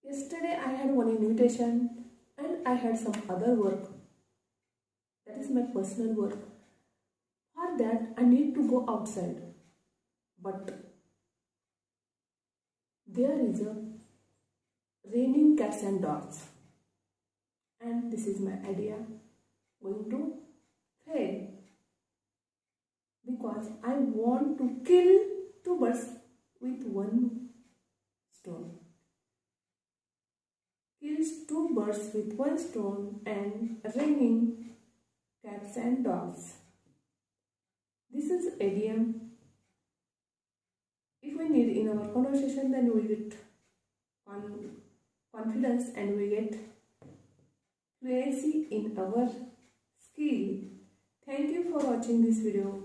Yesterday I had one invitation and I had some other work. That is my personal work. For that I need to go outside. But there is a raining cats and dogs. And this is my idea going to fail. Because I want to kill two birds with one stone. Kills two birds with one stone and raining cats and dogs. This is idiom. If we need in our conversation, then we get confidence and we get fluency in our skill. Thank you for watching this video.